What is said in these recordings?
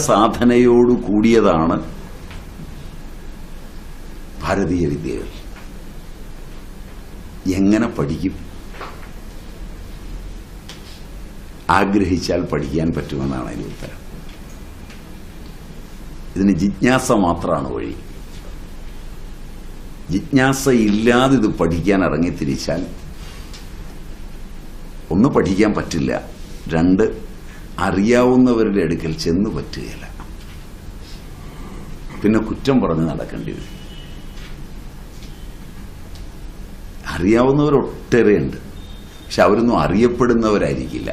സാധനയോടു കൂടിയതാണ് ഭാരതീയ വിദ്യകൾ. എങ്ങനെ പഠിക്കും? ആഗ്രഹിച്ചാൽ പഠിക്കാൻ പറ്റുമെന്നാണ് അതിന് ഉത്തരം. ഇതിന് ജിജ്ഞാസ മാത്രമാണ് വഴി. ജിജ്ഞാസ ഇല്ലാതെ ഇത് പഠിക്കാൻ ഇറങ്ങിത്തിരിച്ചാൽ ഒന്ന്, പഠിക്കാൻ പറ്റില്ല, രണ്ട്, അറിയാവുന്നവരുടെ അടുക്കൽ ചെന്ന് പറ്റുകയില്ല, പിന്നെ കുറ്റം പറഞ്ഞ് നടക്കേണ്ടി വരും. അറിയാവുന്നവർ ഒട്ടേറെയുണ്ട്, പക്ഷെ അവരൊന്നും അറിയപ്പെടുന്നവരായിരിക്കില്ല.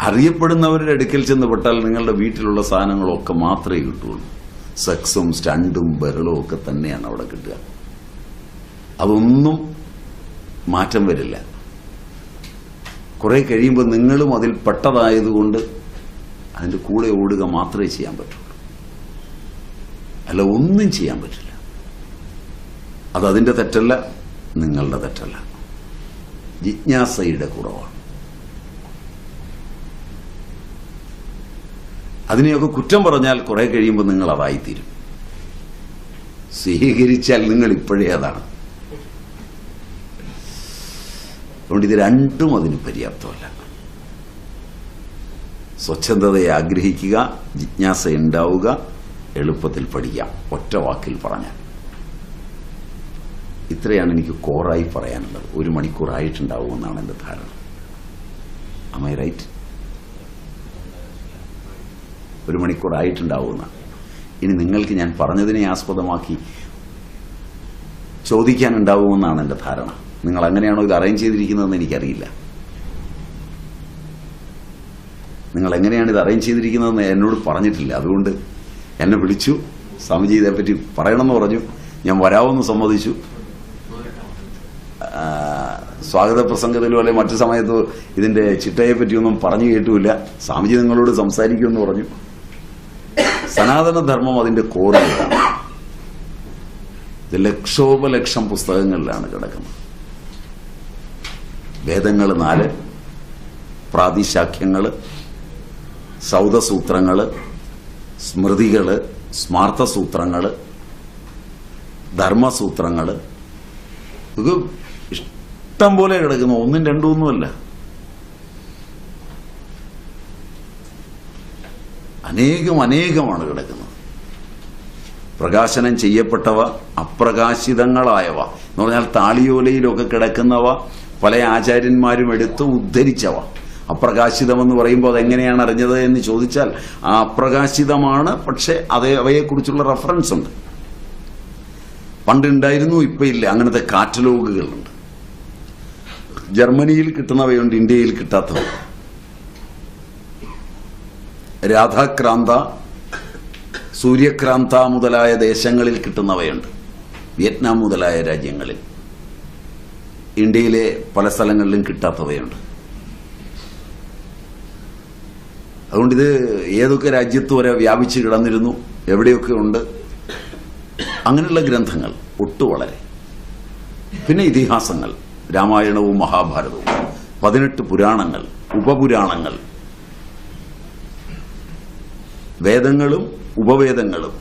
അറിയപ്പെടുന്നവരുടെ അടുക്കൽ ചെന്ന് പെട്ടാൽ നിങ്ങളുടെ വീട്ടിലുള്ള സാധനങ്ങളൊക്കെ മാത്രമേ കിട്ടുള്ളൂ. സെക്സും സ്റ്റണ്ടും ബഹളവും ഒക്കെ തന്നെയാണ് അവിടെ കിട്ടുക. അതൊന്നും മാറ്റം വരില്ല. കുറെ കഴിയുമ്പോൾ നിങ്ങളും അതിൽ പെട്ടതായതുകൊണ്ട് അതിന്റെ കൂടെ ഓടുക മാത്രമേ ചെയ്യാൻ പറ്റുള്ളൂ, അല്ല ഒന്നും ചെയ്യാൻ പറ്റില്ല. അതതിന്റെ തെറ്റല്ല, നിങ്ങളുടെ തെറ്റല്ല, ജിജ്ഞാസയുടെ കുറവാണ്. അതിനെയൊക്കെ കുറ്റം പറഞ്ഞാൽ കുറെ കഴിയുമ്പോൾ നിങ്ങൾ അതായിത്തീരും. സ്വീകരിച്ചാൽ നിങ്ങൾ ഇപ്പോഴേ അതാണ്. അതുകൊണ്ട് ഇത് രണ്ടും അതിന് പര്യാപ്തമല്ല. സ്വച്ഛന്തതയെ ആഗ്രഹിക്കുക, ജിജ്ഞാസ ഉണ്ടാവുക, എളുപ്പത്തിൽ പഠിക്കാം. ഒറ്റ വാക്കിൽ പറഞ്ഞാൽ ഇത്രയാണ് എനിക്ക് കോറായി പറയാനുള്ളത്. 1 മണിക്കൂറായിട്ടുണ്ടാവുമെന്നാണ് എൻ്റെ ധാരണ. Am I right? 1 മണിക്കൂറായിട്ടുണ്ടാവുമെന്ന. ഇനി നിങ്ങൾക്ക് ഞാൻ പറഞ്ഞതിനെ ആസ്പദമാക്കി ചോദിക്കാനുണ്ടാവുമെന്നാണ് എൻ്റെ ധാരണ. നിങ്ങൾ അങ്ങനെയാണോ ഇത് അറേഞ്ച് ചെയ്തിരിക്കുന്നതെന്ന് എനിക്കറിയില്ല. നിങ്ങൾ എങ്ങനെയാണ് ഇത് അറേഞ്ച് ചെയ്തിരിക്കുന്നതെന്ന് എന്നോട് പറഞ്ഞിട്ടില്ല. അതുകൊണ്ട് എന്നെ വിളിച്ചു, സ്വാമിജി ഇതേപ്പറ്റി പറയണമെന്ന് പറഞ്ഞു. ഞാൻ വരാമെന്ന് സമ്മതിച്ചു. സ്വാഗത പ്രസംഗത്തിലോ അല്ലെ മറ്റു സമയത്തോ ഇതിന്റെ ചിട്ടയെ പറ്റിയൊന്നും പറഞ്ഞു കേട്ടുമില്ല. സ്വാമിജി നിങ്ങളോട് സംസാരിക്കുമെന്ന് പറഞ്ഞു. സനാതനധർമ്മം അതിന്റെ കോറിലാണ്. ഇത് ലക്ഷോപലക്ഷം പുസ്തകങ്ങളിലാണ് കിടക്കുന്നത്. വേദങ്ങൾ 4, പ്രാതിശാഖ്യങ്ങള്, സൗതസൂത്രങ്ങള്, സ്മൃതികള്, സ്മാർത്ഥസൂത്രങ്ങള്, ധർമ്മസൂത്രങ്ങള്, ഇത് ഇഷ്ടം പോലെ കിടക്കുന്നു. 1ഉം 2ഉം ഒന്നുമല്ല, അനേകമാണ് കിടക്കുന്നത്. പ്രകാശനം ചെയ്യപ്പെട്ടവ, അപ്രകാശിതങ്ങളായവ എന്ന് പറഞ്ഞാൽ താളിയോലയിലൊക്കെ കിടക്കുന്നവ പല ആചാര്യന്മാരും എടുത്ത് ഉദ്ധരിച്ചവ. അപ്രകാശിതമെന്ന് പറയുമ്പോൾ അതെങ്ങനെയാണ് അറിഞ്ഞത് എന്ന് ചോദിച്ചാൽ ആ അപ്രകാശിതമാണ്, പക്ഷെ അവയെക്കുറിച്ചുള്ള റെഫറൻസ് ഉണ്ട്. പണ്ടുണ്ടായിരുന്നു, ഇപ്പം ഇല്ല. അങ്ങനത്തെ കാറ്റലോഗുകളുണ്ട്. ജർമ്മനിയിൽ കിട്ടുന്നവയുണ്ട്, ഇന്ത്യയിൽ കിട്ടാത്തവ. രാധാക്രാന്ത, സൂര്യക്രാന്ത മുതലായ ദേശങ്ങളിൽ കിട്ടുന്നവയുണ്ട്, വിയറ്റ്നാം മുതലായ രാജ്യങ്ങളിൽ. ഇന്ത്യയിലെ പല സ്ഥലങ്ങളിലും കിട്ടാത്തവയുണ്ട്. അതുകൊണ്ട് ഇത് ഏതൊക്കെ രാജ്യത്ത് വരെ വ്യാപിച്ചു കിടന്നിരുന്നു, എവിടെയൊക്കെ ഉണ്ട്, അങ്ങനെയുള്ള ഗ്രന്ഥങ്ങൾ വളരെ. പിന്നെ ഇതിഹാസങ്ങൾ, രാമായണവും മഹാഭാരതവും, 18 പുരാണങ്ങൾ, ഉപപുരാണങ്ങൾ, വേദങ്ങളും ഉപവേദങ്ങളും.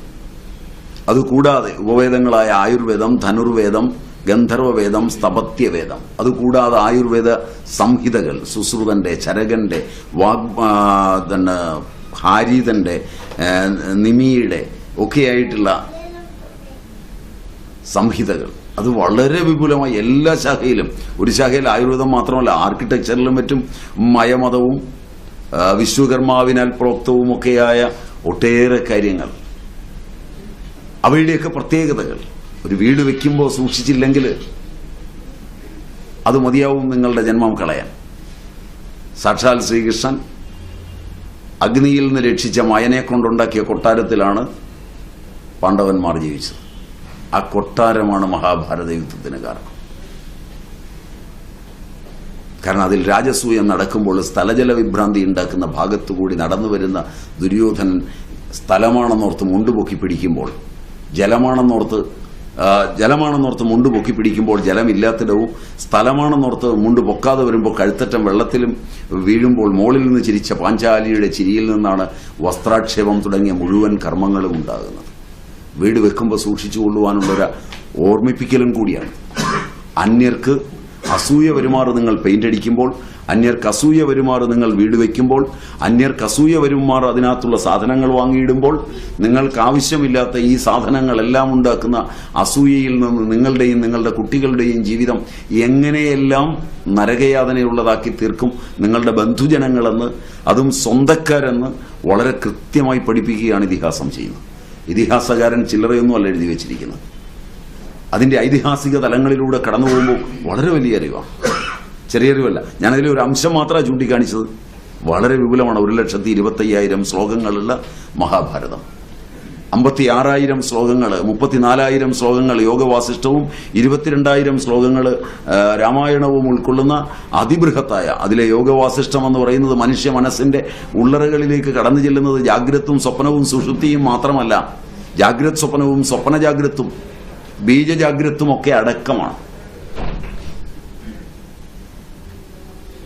അതുകൂടാതെ ഉപവേദങ്ങളായ ആയുർവേദം, ധനുർവേദം, ഗന്ധർവവേദം, സ്തപത്യവേദം, അതുകൂടാതെ ആയുർവേദ സംഹിതകൾ, സുശ്രുതന്റെ, ചരകന്റെ, ഹാരിതന്റെ, നിമിയുടെ ഒക്കെയായിട്ടുള്ള സംഹിതകൾ. അത് വളരെ വിപുലമായി എല്ലാ ശാഖയിലും. ഒരു ശാഖയിൽ ആയുർവേദം മാത്രമല്ല, ആർക്കിടെക്ചറിലും മറ്റും മയമതവും വിശ്വകർമാവിനാൽ പ്രോക്തവും ഒക്കെയായ ഒട്ടേറെ കാര്യങ്ങൾ, അവയുടെയൊക്കെ പ്രത്യേകതകൾ. ഒരു വീട് വെക്കുമ്പോൾ സൂക്ഷിച്ചില്ലെങ്കിൽ അത് മതിയാവും നിങ്ങളുടെ ജന്മം കളയാൻ. സാക്ഷാൽ ശ്രീകൃഷ്ണൻ അഗ്നിയിൽ നിന്ന് രക്ഷിച്ച മയനെ കൊണ്ടുണ്ടാക്കിയ കൊട്ടാരത്തിലാണ് പാണ്ഡവന്മാർ ജീവിച്ചത്. ആ കൊട്ടാരമാണ് മഹാഭാരത യുദ്ധത്തിന് കാരണം. കാരണം അതിൽ രാജസൂയം നടക്കുമ്പോൾ സ്ഥലജല വിഭ്രാന്തി ഉണ്ടാക്കുന്ന ഭാഗത്തുകൂടി നടന്നു വരുന്ന ദുര്യോധനൻ സ്ഥലമാണെന്നോർത്ത് മുണ്ടുപൊക്കി പിടിക്കുമ്പോൾ, ജലമാണെന്നോർത്ത് ജലമാണെന്നോർത്ത് മുണ്ട് പൊക്കി പിടിക്കുമ്പോൾ ജലമില്ലാത്തിടവും, സ്ഥലമാണെന്നോർത്ത് മുണ്ട് പൊക്കാതെ വരുമ്പോൾ കഴുത്തറ്റം വെള്ളത്തിലും വീഴുമ്പോൾ മുകളിൽ നിന്ന് ചിരിച്ച പാഞ്ചാലിയുടെ ചിരിയിൽ നിന്നാണ് വസ്ത്രാക്ഷേപം തുടങ്ങിയ മുഴുവൻ കർമ്മങ്ങളും ഉണ്ടാകുന്നത്. വീട് വെക്കുമ്പോൾ സൂക്ഷിച്ചു കൊള്ളുവാനുള്ളൊരു ഓർമ്മിപ്പിക്കലും കൂടിയാണ്. അന്യർക്ക് അസൂയ വരുമാറ് നിങ്ങൾ പെയിന്റ് അടിക്കുമ്പോൾ, അന്യർക്ക് അസൂയ വരുമാറ് നിങ്ങൾ വീട് വയ്ക്കുമ്പോൾ, അന്യർക്ക് അസൂയ വരുമാറ് അതിനകത്തുള്ള സാധനങ്ങൾ വാങ്ങിയിടുമ്പോൾ, നിങ്ങൾക്ക് ആവശ്യമില്ലാത്ത ഈ സാധനങ്ങളെല്ലാം ഉണ്ടാക്കുന്ന അസൂയയിൽ നിന്ന് നിങ്ങളുടെയും നിങ്ങളുടെ കുട്ടികളുടെയും ജീവിതം എങ്ങനെയെല്ലാം നരകയാതനയുള്ളതാക്കി തീർക്കും നിങ്ങളുടെ ബന്ധുജനങ്ങളെന്ന്, അതും സ്വന്തക്കാരെന്ന് വളരെ കൃത്യമായി പഠിപ്പിക്കുകയാണ് ഇതിഹാസം ചെയ്യുന്നത്. ഇതിഹാസകാരൻ ചില്ലറയൊന്നുമല്ല എഴുതി വെച്ചിരിക്കുന്നത്. അതിന്റെ ഐതിഹാസിക തലങ്ങളിലൂടെ കടന്നു പോകുമ്പോൾ വളരെ വലിയ അറിവാണ്, ചെറിയ അറിവല്ല. ഞാനതിൽ ഒരു അംശം മാത്രമാണ് ചൂണ്ടിക്കാണിച്ചത്. വളരെ വിപുലമാണ്. 1,25,000 ശ്ലോകങ്ങളുള്ള മഹാഭാരതം, 56,000 ശ്ലോകങ്ങൾ, 34,000 ശ്ലോകങ്ങൾ യോഗവാസിഷ്ടവും 22,000 ശ്ലോകങ്ങൾ രാമായണവും ഉൾക്കൊള്ളുന്ന അതിബൃഹത്തായ അതിലെ യോഗവാസിഷ്ടം എന്ന് പറയുന്നത് മനുഷ്യ മനസ്സിന്റെ ഉള്ളറകളിലേക്ക് കടന്നു ചെല്ലുന്നത് ജാഗ്രതും സ്വപ്നവും സുഷുപ്തിയും മാത്രമല്ല, ജാഗ്രത് സ്വപ്നവും സ്വപ്ന ജാഗ്രതും ബീജജാഗ്രതും ഒക്കെ അടക്കമാണ്.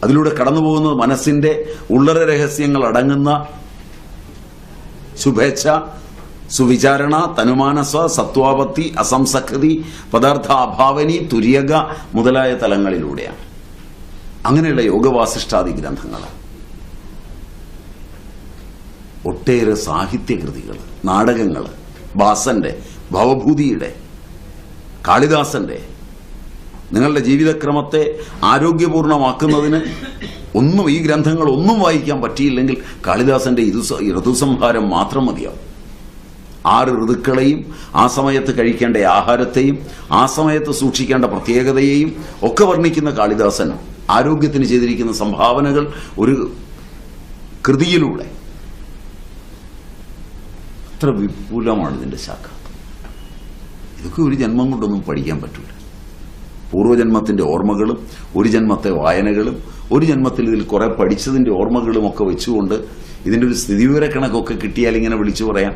അതിലൂടെ കടന്നു പോകുന്നത് മനസ്സിന്റെ ഉള്ളറ രഹസ്യങ്ങൾ അടങ്ങുന്ന ശുഭേച്ഛ, സുവിചാരണ, തനുമാനസ, സത്വാപത്തി, അസംസകൃതി, പദാർത്ഥ അഭാവനി, തുര്യക മുതലായ തലങ്ങളിലൂടെയാണ്. അങ്ങനെയുള്ള യോഗവാസിഷ്ടാദി ഗ്രന്ഥങ്ങൾ, ഒട്ടേറെ സാഹിത്യകൃതികൾ, നാടകങ്ങൾ, ഭാസന്റെ, ഭവഭൂതിയുടെ, കാളിദാസന്റെ, നിങ്ങളുടെ ജീവിതക്രമത്തെ ആരോഗ്യപൂർണമാക്കുന്നതിന് ഒന്നും ഈ ഗ്രന്ഥങ്ങൾ ഒന്നും വായിക്കാൻ പറ്റിയില്ലെങ്കിൽ കാളിദാസന്റെ ഋതുസംഹാരം മാത്രം മതിയാവും. 6 ഋതുക്കളെയും ആ സമയത്ത് കഴിക്കേണ്ട ആഹാരത്തെയും ആ സമയത്ത് സൂക്ഷിക്കേണ്ട പ്രത്യേകതയെയും ഒക്കെ വർണ്ണിക്കുന്ന കാളിദാസൻ ആരോഗ്യത്തിന് ചെയ്തിരിക്കുന്ന സംഭാവനകൾ ഒരു കൃതിയിലൂടെ അത്ര വിപുലമാണ് ഇതിന്റെ ശാഖ. ഇതൊക്കെ ഒരു ജന്മം കൊണ്ടൊന്നും പഠിക്കാൻ പറ്റില്ല. പൂർവ്വജന്മത്തിന്റെ ഓർമ്മകളും ഒരു ജന്മത്തെ വായനകളും ഒരു ജന്മത്തിൽ ഇതിൽ കുറെ പഠിച്ചതിന്റെ ഓർമ്മകളും ഒക്കെ വെച്ചുകൊണ്ട് ഇതിന്റെ ഒരു സ്ഥിതിവിവരക്കണക്കൊക്കെ കിട്ടിയാൽ ഇങ്ങനെ വിളിച്ചു പറയാം.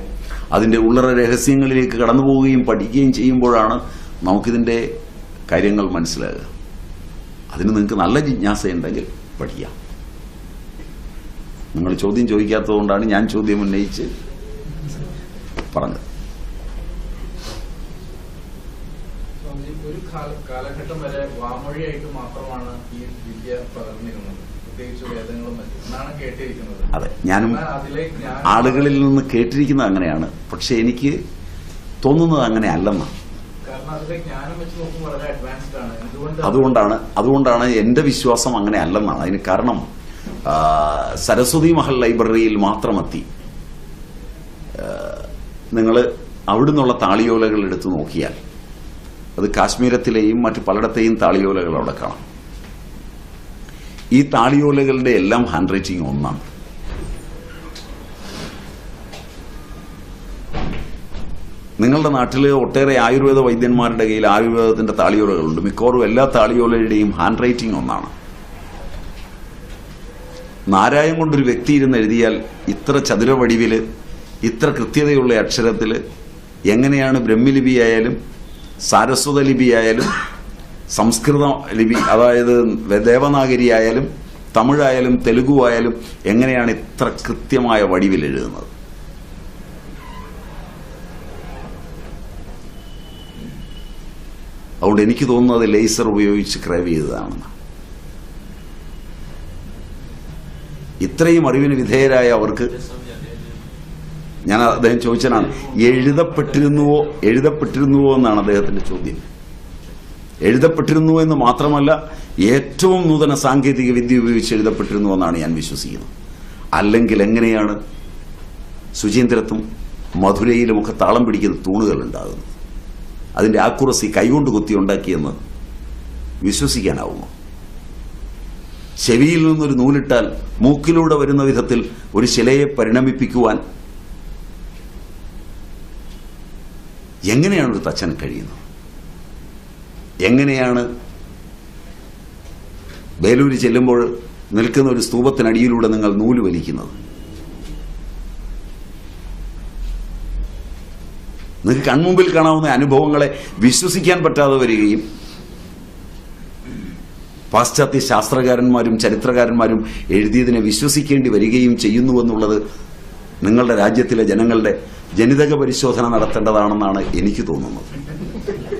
അതിന്റെ ഉള്ളറ രഹസ്യങ്ങളിലേക്ക് കടന്നു പോവുകയും പഠിക്കുകയും ചെയ്യുമ്പോഴാണ് നമുക്കിതിന്റെ കാര്യങ്ങൾ മനസ്സിലാകുക. അതിന് നിങ്ങൾക്ക് നല്ല ജിജ്ഞാസയുണ്ടെങ്കിൽ പഠിക്കാം. നിങ്ങൾ ചോദ്യം ചോദിക്കാത്തതുകൊണ്ടാണ് ഞാൻ ചോദ്യം ഉന്നയിച്ച് പറഞ്ഞത്. ഒരു കാലഘട്ടം വരെ വാമൊഴിയായിട്ട് മാത്രമാണ് ഈ വിദ്യ പകർന്നിരുന്നത്, പ്രത്യേകിച്ച് വേദങ്ങളും മറ്റും എന്നാണ് കേട്ടിരിക്കുന്നത്. അതെ, ഞാനും ആളുകളിൽ നിന്ന് കേട്ടിരിക്കുന്നത് അങ്ങനെയാണ്. പക്ഷെ എനിക്ക് തോന്നുന്നത് അങ്ങനെ അല്ലെന്നാണ്. കാരണം അതിലെ ജ്ഞാനം വെച്ച് നോക്കുമ്പോൾ വളരെ അഡ്വാൻസ്ഡ് ആണ്. അതുകൊണ്ടാണ് എന്റെ വിശ്വാസം അങ്ങനെ അല്ലെന്നാണ്. അതിന് കാരണം സരസ്വതി മഹൽ ലൈബ്രറിയിൽ മാത്രമെത്തി നിങ്ങൾ അവിടുന്നുള്ള താളിയോലകൾ എടുത്തു നോക്കിയാൽ അത് കാശ്മീരത്തിലെയും മറ്റു പലയിടത്തെയും താളിയോലകൾ അവിടെ കാണാം. ഈ താളിയോലകളുടെ എല്ലാം ഹാൻഡ് റൈറ്റിംഗ് ഒന്നാണ്. നിങ്ങളുടെ നാട്ടിൽ ഒട്ടേറെ ആയുർവേദ വൈദ്യന്മാരുടെ കയ്യിൽ ആയുർവേദത്തിന്റെ താളിയോലകളുണ്ട്. മിക്കവാറും എല്ലാ താളിയോലയുടെയും ഹാൻഡ് റൈറ്റിംഗ് ഒന്നാണ്. നാരായം കൊണ്ടൊരു വ്യക്തി ഇരുന്ന് എഴുതിയാൽ ഇത്ര ചതുരവടിവില് ഇത്ര കൃത്യതയുള്ള അക്ഷരത്തിൽ എങ്ങനെയാണ് ബ്രഹ്മലിപിയായാലും സാരസ്വത ലിപിയായാലും സംസ്കൃത ലിപി അതായത് ദേവനാഗരി ആയാലും തമിഴായാലും തെലുഗു ആയാലും എങ്ങനെയാണ് ഇത്ര കൃത്യമായ വടിവിൽ എഴുതുന്നത്? അതുകൊണ്ട് എനിക്ക് തോന്നുന്നത് ലേസർ ഉപയോഗിച്ച് ക്രൈവ് ചെയ്തതാണെന്ന്. ഇത്രയും അറിവിന് വിധേയരായ അവർക്ക് ഞാൻ അദ്ദേഹം ചോദിച്ചതാണ്, എഴുതപ്പെട്ടിരുന്നുവോ എന്നാണ് അദ്ദേഹത്തിന്റെ ചോദ്യം. എഴുതപ്പെട്ടിരുന്നു എന്ന് മാത്രമല്ല, ഏറ്റവും നൂതന സാങ്കേതിക വിദ്യ ഉപയോഗിച്ച് എഴുതപ്പെട്ടിരുന്നു എന്നാണ് ഞാൻ വിശ്വസിക്കുന്നത്. അല്ലെങ്കിൽ എങ്ങനെയാണ് ശുചീന്ദ്രത്തും മധുരയിലുമൊക്കെ താളം പിടിക്കുന്ന തൂണുകൾ ഉണ്ടാകുന്നത്? അതിന്റെ ആക്കുറസി കൈകൊണ്ട് കുത്തി ഉണ്ടാക്കിയെന്ന് വിശ്വസിക്കാനാവുമോ? ചെവിയിൽ നിന്നൊരു നൂലിട്ടാൽ മൂക്കിലൂടെ വരുന്ന വിധത്തിൽ ഒരു ശിലയെ പരിണമിപ്പിക്കുവാൻ എങ്ങനെയാണ് ഒരു തച്ചൻ കഴിയുന്നത്? എങ്ങനെയാണ് ബേലൂര് ചെല്ലുമ്പോൾ നിൽക്കുന്ന ഒരു സ്തൂപത്തിനടിയിലൂടെ നിങ്ങൾ നൂല് വലിക്കുന്നത്? നിങ്ങൾക്ക് കൺമുമ്പിൽ കാണാവുന്ന അനുഭവങ്ങളെ വിശ്വസിക്കാൻ പറ്റാതെ വരികയും പാശ്ചാത്യ ശാസ്ത്രകാരന്മാരും ചരിത്രകാരന്മാരും എഴുതിയതിനെ വിശ്വസിക്കേണ്ടി വരികയും ചെയ്യുന്നുവെന്നുള്ളത് നിങ്ങളുടെ രാജ്യത്തിലെ ജനങ്ങളുടെ ജനിതക പരിശോധന നടത്തേണ്ടതാണെന്നാണ് എനിക്ക് തോന്നുന്നത്.